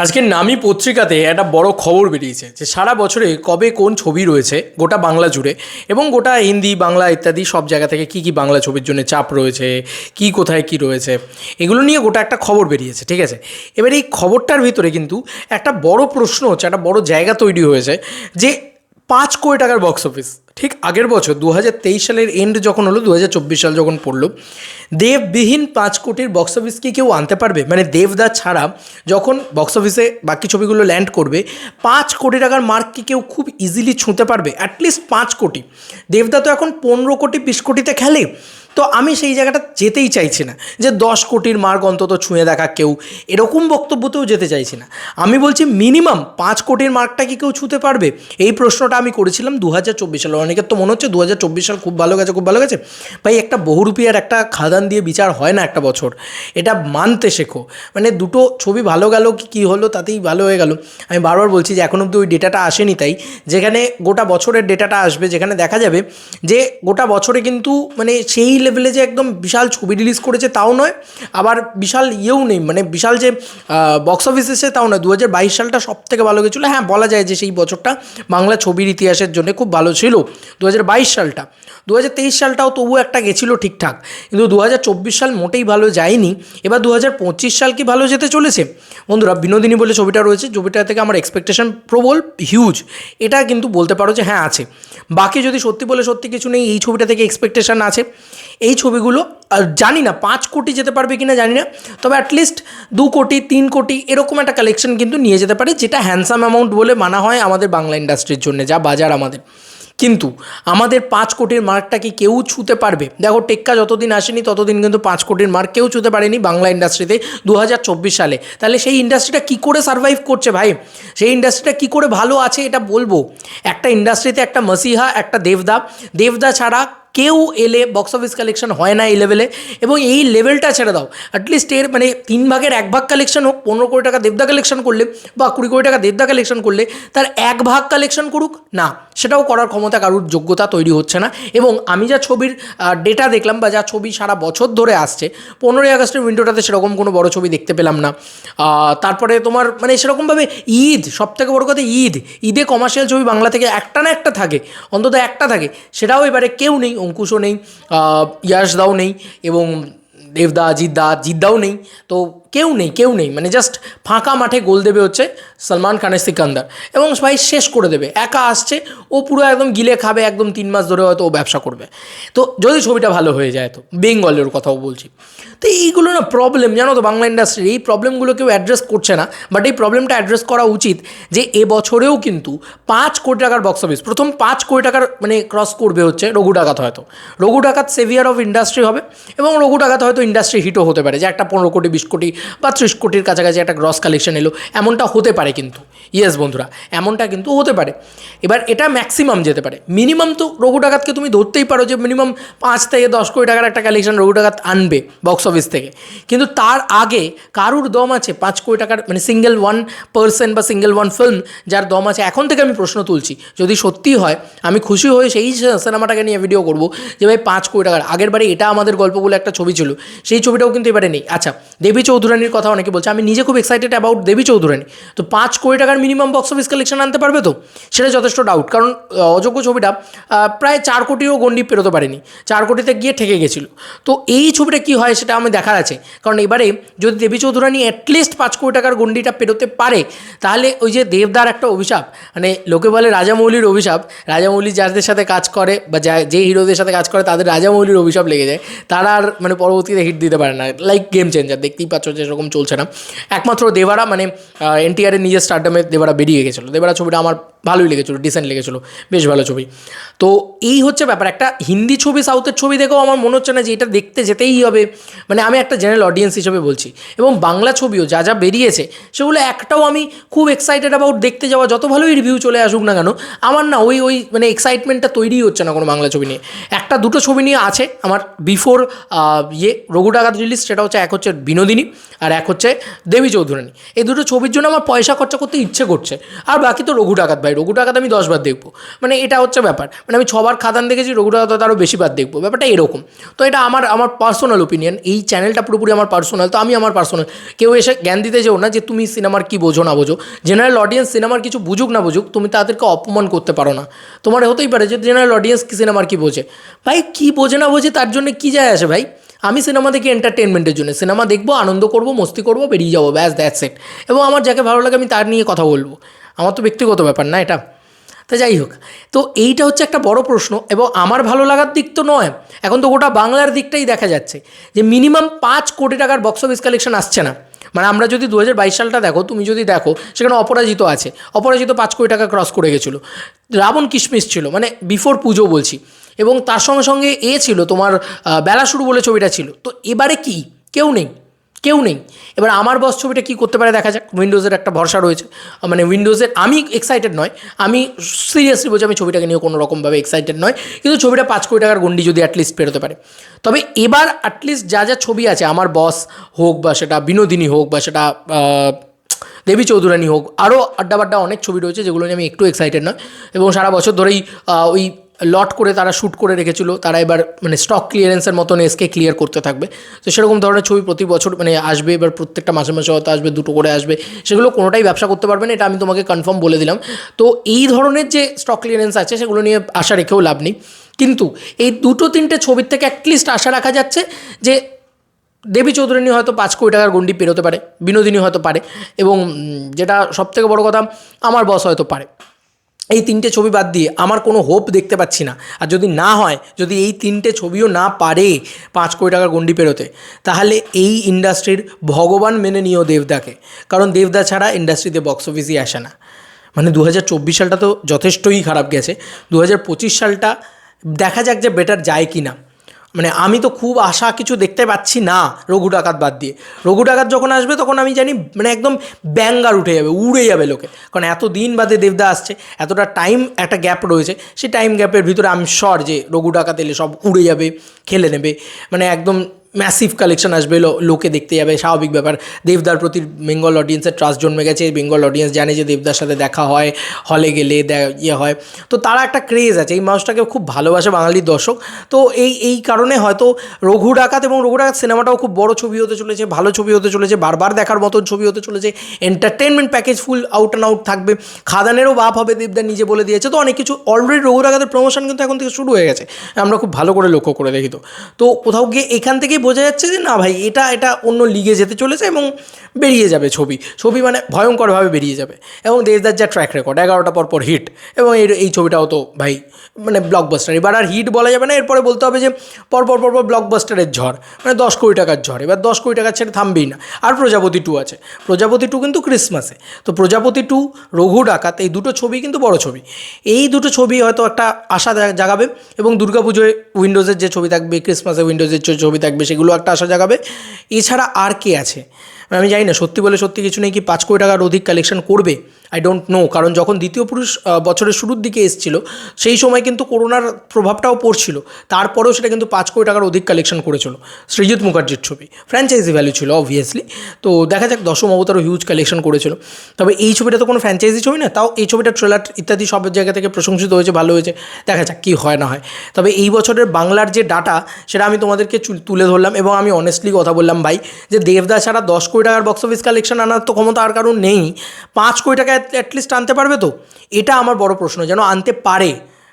আজকের নামী পত্রিকাতে একটা বড় খবর বেরিয়েছে যে সারা বছরে কবে কোন ছবি রয়েছে গোটা বাংলা জুড়ে এবং গোটা হিন্দি বাংলা ইত্যাদি সব জায়গা থেকে কি কি বাংলা ছবির জন্য চাপ রয়েছে, কি কোথায় কি রয়েছে, এগুলো নিয়ে গোটা একটা খবর বেরিয়েছে। ঠিক আছে, এবার এই খবরটার ভিতরে কিন্তু একটা বড় প্রশ্ন হচ্ছে, একটা বড় জায়গা তৈরি হয়েছে যে 5 কোটি টাকার বক্স অফিস। ঠিক আগের বছর 2023 সালের এন্ড যখন হলো, 2024 সাল যখন পড়লো, দেববিহীন 5 কোটির বক্স অফিস কি কেউ আনতে পারবে? মানে দেবদা ছাড়া যখন বক্স অফিসে বাকি ছবিগুলো ল্যান্ড করবে, 5 কোটি টাকার মার্ক কি কেউ খুব ইজিলি ছুঁতে পারবে? অ্যাটলিস্ট 5 কোটি। দেবদা তো এখন 15 কোটি 20 কোটিতে খেলে। তো আমি সেই জায়গাটা যেতেই চাইছি না যে 10 কোটির মার্ক অন্তত ছুঁয়ে দেখা কেউ, এরকম বক্তব্যতেও যেতে চাইছি না। আমি বলছি মিনিমাম 5 কোটির মার্কটা কি কেউ ছুঁতে পারবে? এই প্রশ্নটা আমি করেছিলাম 2024 সালে। অনেকের তো মনে হচ্ছে 2024 সাল খুব ভালো গেছে, খুব ভালো গেছে। ভাই, একটা বহুরূপী আর একটা খাদান দিয়ে বিচার হয় না একটা বছর, এটা মানতে শেখো। মানে দুটো ছবি ভালো গেল কি কী হলো তাতেই ভালো হয়ে গেল। আমি বারবার বলছি যে এখন অবধি ওই ডেটাটা আসেনি, তাই যেখানে গোটা বছরের ডেটাটা আসবে, যেখানে দেখা যাবে যে গোটা বছরে কিন্তু মানে সেই লেভেলে যে একদম বিশাল ছবি রিলিজ করেছে তাও নয়, আবার বিশাল ইয়েও নেই, মানে বিশাল যে বক্স অফিস এসে তাও নয়। 2022 সালটা সব থেকে ভালো গেছিলো। হ্যাঁ, বলা যায় যে সেই বছরটা বাংলা ছবির ইতিহাসের জন্য খুব ভালো ছিল 2022 সালটা। 2023 সালটাও তবুও একটা গেছিলো ঠিকঠাক, কিন্তু 2024 সাল মোটেই ভালো যায়নি। এবার 2025 সাল কি ভালো যেতে চলেছে? বন্ধুরা, বিনোদিনী বলে ছবিটা রয়েছে, ছবিটা থেকে আমার এক্সপেকটেশন প্রবল হিউজ, এটা কিন্তু বলতে পারো যে হ্যাঁ আছে। বাকি যদি সত্যি বলে সত্যি কিছু নেই, এই ছবিটা থেকে এক্সপেকটেশন আছে। এই ছবিগুলো জানি না 5 কোটি যেতে পারবে কিনা জানি না, তবে অ্যাটলিস্ট 2 কোটি 3 কোটি এরকম একটা কালেকশন কিন্তু নিয়ে যেতে পারে, যেটা হ্যান্ডসাম অ্যামাউন্ট বলে মানা হয় আমাদের বাংলা ইন্ডাস্ট্রির জন্য, যা বাজার আমাদের। কিন্তু আমাদের 5 কোটির মার্কটা কি কেউ ছুঁতে পারবে? দেখো, টেক্কা যতদিন আসেনি ততদিন কিন্তু 5 কোটির মার্ক কেউ ছুঁতে পারেনি বাংলা ইন্ডাস্ট্রিতে 2024 সালে। তাহলে সেই ইন্ডাস্ট্রিটা কী করে সার্ভাইভ করছে ভাই? সেই ইন্ডাস্ট্রিটা কী করে ভালো আছে এটা বলবো? একটা ইন্ডাস্ট্রিতে একটা মসিহা, একটা দেবদা ছাড়া কেউ এলে বক্স অফিস কালেকশন হয় না এই লেভেলে। এবং এই লেভেলটা ছেড়ে দাও, অ্যাটলিস্ট এর মানে 3/1 কালেকশন হোক। 15 কোটি টাকা দেবদা কালেকশন করলে বা 20 কোটি টাকা দেবদা কালেকশন করলে তার 1 ভাগ কালেকশন করুক না, সেটাও করার ক্ষমতা কারুর যোগ্যতা তৈরি হচ্ছে না। এবং আমি যা ছবির ডেটা দেখলাম বা যা ছবি সারা বছর ধরে আসছে, 15ই আগস্টের উইন্ডোটাতে সেরকম কোনো বড় ছবি দেখতে পেলাম না। তারপরে তোমার মানে সেরকমভাবে ঈদ, সবথেকে বড় কথা ঈদে কমার্শিয়াল ছবি বাংলা থেকে একটা না একটা থাকে, অন্তত একটা থাকে, সেটাও এবারে কেউ নেই। অঙ্কুশও নেই, ইয়াশদাও নেই, এবং দেবদা জিদ্দাও নেই। তো কেউ নেই, মানে জাস্ট ফাঁকা মাঠে গোল দেবে হচ্ছে সলমান খানের সিকান্দার, এবং ভাই শেষ করে দেবে। একা আসছে, ও পুরো একদম গিলে খাবে, একদম 3 মাস ধরে হয়তো ও ব্যবসা করবে। তো যদি ছবিটা ভালো হয়ে যায়, তো বেঙ্গলের কথাও বলছি। তো এইগুলো না প্রবলেম, জানো তো, বাংলা ইন্ডাস্ট্রির এই প্রবলেমগুলো কেউ অ্যাড্রেস করছে না। বাট এই প্রবলেমটা অ্যাড্রেস করা উচিত যে এবছরেও কিন্তু 5 কোটি টাকার বক্স অফিস, প্রথম 5 কোটি টাকার মানে ক্রস করবে হচ্ছে রঘু ডাকাত। হয়তো রঘু ডাকাত সেভিয়ার অফ ইন্ডাস্ট্রি হবে, এবং রঘু ডাকাত হয়তো ইন্ডাস্ট্রি হিটও হতে পারে, যে একটা 15 কোটি 20 কোটি বা 30 কোটির কাছাকাছি একটা গ্রস কালেকশন এলো, এমনটা হতে পারে। কিন্তু ইয়েস বন্ধুরা, এমনটা কিন্তু হতে পারে। এবার এটা ম্যাক্সিমাম যেতে পারে, মিনিমাম তো রঘু ডাকাতকে তুমি ধরতেই পারো যে মিনিমাম 5 থেকে 10 কোটি টাকার একটা কালেকশন রঘু ডাকাত আনবে বক্স অফিস থেকে। কিন্তু তার আগে কারুর দম আছে 5 কোটি টাকার, মানে সিঙ্গেল ওয়ান পার্সন বা সিঙ্গেল ওয়ান ফিল্ম যার দম আছে? এখন থেকে আমি প্রশ্ন তুলছি, যদি সত্যি হয় আমি খুশি হয়ে সেই সিনেমাটাকে নিয়ে ভিডিও করব যে ভাই 5 কোটি টাকার। আগের বারে এটা আমাদের গল্প বলে একটা ছবি ছিল, সেই ছবিটাও কিন্তু এবারে নেই। আচ্ছা, দেবী চৌধুরানীর কথা অনেকে বলছে, আমি নিজে খুব এক্সাইটেড অ্যাবাউট দেবী চৌধুরানী। তো 5 কোটি টাকার মিনিমাম বক্স অফিস কালেকশন আনতে পারবে তো? সেটা যথেষ্ট ডাউট, কারণ অযোগ্য ছবিটা প্রায় 4 কোটিও গণ্ডি পেরোতে পারেনি, 4 কোটিতে গিয়ে ঠেকে গেছিলো। তো এই ছবিটা কী হয় সেটা আমি দেখার আছে, কারণ এবারে যদি দেবী চৌধুরানী অ্যাটলিস্ট 5 কোটি টাকার গণ্ডিটা পেরোতে পারে, তাহলে ওই যে দেবদার একটা অভিশাপ, মানে লোকে বলে রাজামৌলির অভিশাপ, রাজামৌলি যাদের সাথে কাজ করে বা যে হিরোদের সাথে কাজ করে তাদের রাজামৌলির অভিশাপ লেগে যায়, তারা আর মানে পরবর্তীতে হিট দিতে পারে না। লাইক গেম চেঞ্জার, দেখতেই পাচ্ছ যে সেরকম চলছে না। একমাত্র দেবারা, মানে এনটিআরের নিজের স্টারডামে দেবারা বেরিয়ে গেছিলো। দেবারা ছবিটা আমার ভালোই লেগেছিলো, ডিসেন্ট লেগেছিলো, বেশ ভালো ছবি। তো এই হচ্ছে ব্যাপার। একটা হিন্দি ছবি সাউথের ছবি দেখেও আমার মনে হচ্ছে না যে এটা দেখতে যেতেই হবে, মানে আমি একটা জেনারেল অডিয়েন্স হিসেবে বলছি। এবং বাংলা ছবিও যা যা বেরিয়েছে সেগুলো একটাও আমি খুব এক্সাইটেড অ্যাবাউট দেখতে যাওয়া, যত ভালোই রিভিউ চলে আসুক না কেন, আমার না ওই মানে এক্সাইটমেন্টটা তৈরি হচ্ছে না কোনো বাংলা ছবি নিয়ে। একটা দুটো ছবি নিয়ে আছে আমার বিফোর রঘু ডাকাত রিলিজ, সেটা হচ্ছে এক হচ্ছে বিনোদিনী আর এক হচ্ছে দেবী চৌধুরানী। এই দুটো ছবির জন্য আমার পয়সা খরচা করতে ইচ্ছে করছে, আর বাকি তো রঘু ডাকাত ভাই। রঘু ডাকাত আমি 10 বার দেখবো, মানে এটা হচ্ছে ব্যাপার। মানে আমি 6 বার খাদান দেখেছি, রঘু ডাকাত আরও বেশি বার দেখবো, ব্যাপারটা এরকম। তো এটা আমার পার্সোনাল ওপিনিয়ন, এই চ্যানেলটা পুরোপুরি আমার পার্সোনাল। তো আমি আমার পার্সোনাল, কেউ এসে জ্ঞান দিতে যেও না যে তুমি সিনেমার কী বোঝো না বোঝো। জেনারেল অডিয়েন্স সিনেমার কিছু বুঝুক না বুঝুক, তুমি তাদেরকে অপমান করতে পারো না। তোমার হতেই পারে যে জেনারেল অডিয়েন্স কি সিনেমার কী বোঝে, ভাই কী বোঝে না বোঝে তার জন্য কী যায় আসে ভাই। আমি সিনেমা দেখি এন্টারটেনমেন্টের জন্য, সিনেমা দেখবো, আনন্দ করবো, মস্তি করবো, বেরিয়ে যাবো, ব্যাস দ্যাটস ইট। এবং আমার যাকে ভালো লাগে আমি তার নিয়ে কথা বলবো, আমার তো ব্যক্তিগত ব্যাপার না এটা। তা যাই হোক, তো এইটা হচ্ছে একটা বড় প্রশ্ন। এবং আমার ভালো লাগার দিক তো নয়, এখন তো গোটা বাংলার দিকটাই দেখা যাচ্ছে যে মিনিমাম 5 কোটি টাকার বক্স অফিস কালেকশন আসছে না। মানে আমরা যদি 2022 সালটা দেখো, তুমি যদি দেখো সেখানে অপরাজিত আছে, অপরাজিত 5 কোটি টাকা ক্রস করে গেছিলো। রাবণ কিশমিশ ছিল, মানে বিফোর পুজো বলছি। এবং তার সঙ্গে সঙ্গে ছিল তোমার বেলা শুরু বলে ছবিটা ছিল। তো এবারে কি কেউ নেই, কেউ নেই। এবার আমার বস ছবিটা কী করতে পারে দেখা যাক। উইন্ডোজের একটা ভরসা রয়েছে, মানে উইন্ডোজের আমি এক্সাইটেড নয়, আমি সিরিয়াসলি বলছি আমি ছবিটাকে নিয়ে কোনো রকমভাবে এক্সাইটেড নয়, কিন্তু ছবিটা 5 কোটি টাকার গন্ডি যদি অ্যাটলিস্ট পেরোতে পারে। তবে এবার অ্যাটলিস্ট যা যা ছবি আছে, আমার বস হোক বা সেটা বিনোদিনী হোক বা সেটা দেবী চৌধুরানী হোক, আরও আড্ডা অনেক ছবি রয়েছে যেগুলো নিয়ে আমি একটু এক্সাইটেড নয়। এবং সারা বছর ধরেই ওই লট করে তারা শ্যুট করে রেখেছিল, তারা এবার মানে স্টক ক্লিয়ারেন্সের মতন এসকে ক্লিয়ার করতে থাকবে। তো সেরকম ধরনের ছবি প্রতি বছর মানে আসবে, এবার প্রত্যেকটা মাসে মাসে হয়তো আসবে, 2টো করে আসবে। সেগুলো কোনোটাই ব্যবসা করতে পারবে না, এটা আমি তোমাকে কনফার্ম বলে দিলাম। তো এই ধরনের যে স্টক ক্লিয়ারেন্স আছে সেগুলো নিয়ে আশা রেখেও লাভ নেই। কিন্তু এই 2-3টে ছবির থেকে অ্যাটলিস্ট আশা রাখা যাচ্ছে যে দেবী চৌধুরানী হয়তো 5 কোটি টাকার গন্ডি পেরোতে পারে, বিনোদিনী হয়তো পারে, এবং যেটা সবথেকে বড় কথা আমার বস হয়তো পারে। এই 3টে ছবি বাদ দিয়ে আমার কোনো হোপ দেখতে পাচ্ছি না। আর যদি না হয়, যদি এই 3টে ছবিও না পারে 5 কোটি টাকার গন্ডি পেরোতে, তাহলে এই ইন্ডাস্ট্রির ভগবান মেনে নিও দেবদাকে। কারণ দেবদা ছাড়া ইন্ডাস্ট্রিতে বক্স অফিসই আসে না। মানে 2024 সালটা তো যথেষ্টই খারাপ গেছে, 2025 সালটা দেখা যাক যে বেটার যায় কি না। মানে আমি তো খুব আশা কিছু দেখতে পাচ্ছি না রঘু ডাকাত বাদ দিয়ে। রঘু ডাকাত যখন আসবে তখন আমি জানি মানে একদম ব্যাঙ্গার উঠে যাবে, উড়ে যাবে লোকে। কারণ এত দিন বাদে দেবদা আসছে, এতটা টাইম একটা গ্যাপ রয়েছে, সেই টাইম গ্যাপের ভিতরে আমি শিওর যে রঘু ডাকাত এলে সব উড়ে যাবে, খেলে নেবে, মানে একদম ম্যাসিভ কালেকশন আসবে, লোকে দেখতে যাবে, স্বাভাবিক ব্যাপার। দেবদার প্রতি বেঙ্গল অডিয়েন্সের ট্রাস্ট জন্মে গেছে, বেঙ্গল অডিয়েন্স জানে যে দেবদার সাথে দেখা হয়, হলে গেলে ইয়ে হয়, তো তারা একটা ক্রেজ আছে, এই মানুষটাকে খুব ভালোবাসে বাঙালির দর্শক। তো এই কারণে হয়তো রঘু ডাকাত এবং রঘু ডাকাত সিনেমাটাও খুব বড় ছবি হতে চলেছে, ভালো ছবি হতে চলেছে, বারবার দেখার মতন ছবি হতে চলেছে, entertainment package full out and out থাকবে, খাদানেরও বাপ হবে দেবদার নিজে বলে দিয়েছে। তো অনেক কিছু অলরেডি রঘু ডাকাতের প্রমোশন কিন্তু এখন থেকে শুরু হয়ে গেছে, আমরা খুব ভালো করে লক্ষ্য করে দেখি। তো কোথাও গিয়ে এখান থেকেই বোঝা যাচ্ছে যে না ভাই, এটা অন্য লিগে যেতে চলেছে এবং বেরিয়ে যাবে ছবি মানে ভয়ঙ্করভাবে বেরিয়ে যাবে। এবং দেবদার যা ট্র্যাক রেকর্ড, 11টা পর হিট, এবং এই ছবিটাও তো ভাই মানে ব্লকবাস্টার। এবার আর হিট বলা যাবে না, এরপরে বলতে হবে যে পর ব্লকবাস্টারের ঝড়, মানে 10 কোটি টাকার ঝড়। এবার 10 কোটি টাকার ছেড়ে থামবেই না। আর প্রজাপতি 2 আছে, প্রজাপতি 2 কিন্তু ক্রিসমাসে। তো প্রজাপতি 2, রঘু ডাকাত, এই দুটো ছবি কিন্তু বড় ছবি। এই দুটো ছবি হয়তো একটা আশা জাগাবে, এবং দুর্গাপুজোয় উইন্ডোজের যে ছবি থাকবে, ক্রিসমাসে উইন্ডোজের যে ছবি থাকবে, সেগুলো একটা আশা জাগাবে। এছাড়া আর কে আছে আমি জানি না, সত্যি বলে সত্যি কিছু নেই। কি 5 কোটি টাকার অধিক কালেকশন করবে? I don't know. কারণ যখন দ্বিতীয় পুরুষ বছরের শুরুর দিকে এসেছিল, সেই সময় কিন্তু করোনার প্রভাবটাও পড়ছিল, তারপরেও সেটা কিন্তু 5 কোটি টাকার অধিক কালেকশন করেছিল। সৃজিত মুখার্জির ছবি, ফ্র্যাঞ্চাইজি ভ্যালু ছিল অবভিয়াসলি। তো দেখা যাক, দশম অবতারও হিউজ কালেকশন করেছিল। তবে এই ছবিটা তো কোনো ফ্র্যাঞ্চাইজি ছবি না, তাও এই ছবিটা ট্রেলার ইত্যাদি সব জায়গা থেকে প্রশংসিত হয়েছে, ভালো হয়েছে। দেখা যাক কী হয় না হয়। তবে এই বছরের বাংলার যে ডাটা, সেটা আমি তোমাদেরকে তুলে ধরলাম, এবং আমি অনেস্টলি কথা বললাম ভাই, যে দেবদা ছাড়া 10 কোটি টাকার বক্স অফিস কালেকশন আনার তো ক্ষমতা আর কারণ নেই। 5 কোটি টাকা অ্যাটলিস্ট আনতে পারবে তো? এটা আমার বড় প্রশ্ন, যেন আনতে পারে।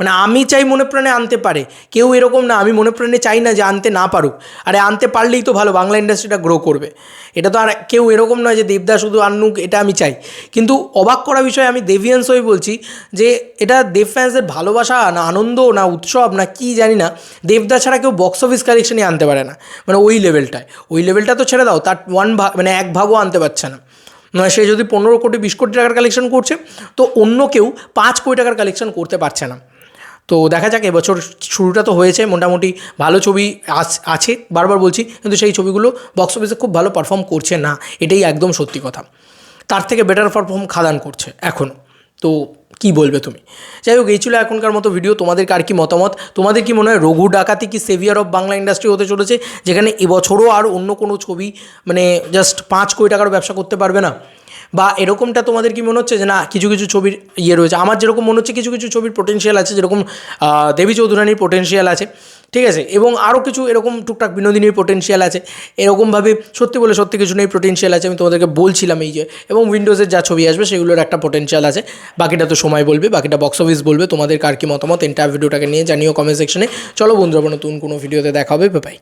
মানে আমি চাই মনে প্রাণে আনতে পারে, কেউ এরকম না আমি মনে প্রাণে চাই না যে আনতে না পারুক। আরে আনতে পারলেই তো ভালো, বাংলা ইন্ডাস্ট্রিটা গ্রো করবে। এটা তো আর কেউ এরকম নয় যে দেবদা শুধু আনুক, এটা আমি চাই। কিন্তু অবাক করা বিষয়, আমি দেভিয়ান্স হয়ে বলছি যে এটা দেব ফ্যান্সদের ভালোবাসা না আনন্দ না উৎসব না কি জানি না, দেবদা ছাড়া কেউ বক্স অফিস কালেকশনই আনতে পারে না। মানে ওই লেভেলটা তো ছেড়ে দাও, তার 1 ভাগও আনতে পারছে না। নয় সে যদি 15 কোটি 20 কোটি টাকার কালেকশন করছে, তো অন্য কেউ 5 কোটি টাকার কালেকশন করতে পারছে না। তো দেখা যাক, এবছর শুরুটা তো হয়েছে, মোটামুটি ভালো ছবি আছে, বারবার বলছি, কিন্তু সেই ছবিগুলো বক্স অফিসে খুব ভালো পারফর্ম করছে না, এটাই একদম সত্যি কথা। তার থেকে বেটার পারফর্ম খাদান করছে এখনও। তো কি বলবে তুমি? যাই হোক, এই ছিল এখনকার মতো ভিডিও। তোমাদের কার কি মতামত? তোমাদের কি মনে হয় রঘু ডাকাতি কি সেভিয়ার অফ বাংলা ইন্ডাস্ট্রি হতে চলেছে, যেখানে এবছরও আর অন্য কোনো ছবি মানে জাস্ট 5 কোটি টাকার ব্যবসা করতে পারবে না? বা এরকমটা তোমাদের কি মনে হচ্ছে যে না কিছু কিছু ছবির রয়েছে? আমার যেরকম মনে হচ্ছে কিছু কিছু ছবির পোটেনশিয়াল আছে, যেরকম দেবী চৌধুরানীর পোটেনশিয়াল আছে, ঠিক আছে, এবং আরও কিছু এরকম টুকটাক বিনোদিনীর পোটেনশিয়াল আছে। এরকমভাবে সত্যি বলে সত্যি কিছু নেই পোটেনশিয়াল আছে, আমি তোমাদেরকে বলছিলাম এই যে। এবং উইন্ডোজের যা ছবি আসবে সেগুলোর একটা পোটেনশিয়াল আছে, বাকিটা তো সময় বলবে, বাকিটা বক্স অফিস বলবে। তোমাদের কার কি মতামত এন্টার ভিডিওটাকে নিয়ে জানিও কমেন্ট সেকশনে। চলো বন্ধুরা, নতুন কোনো ভিডিওতে দেখা হবে, বাই।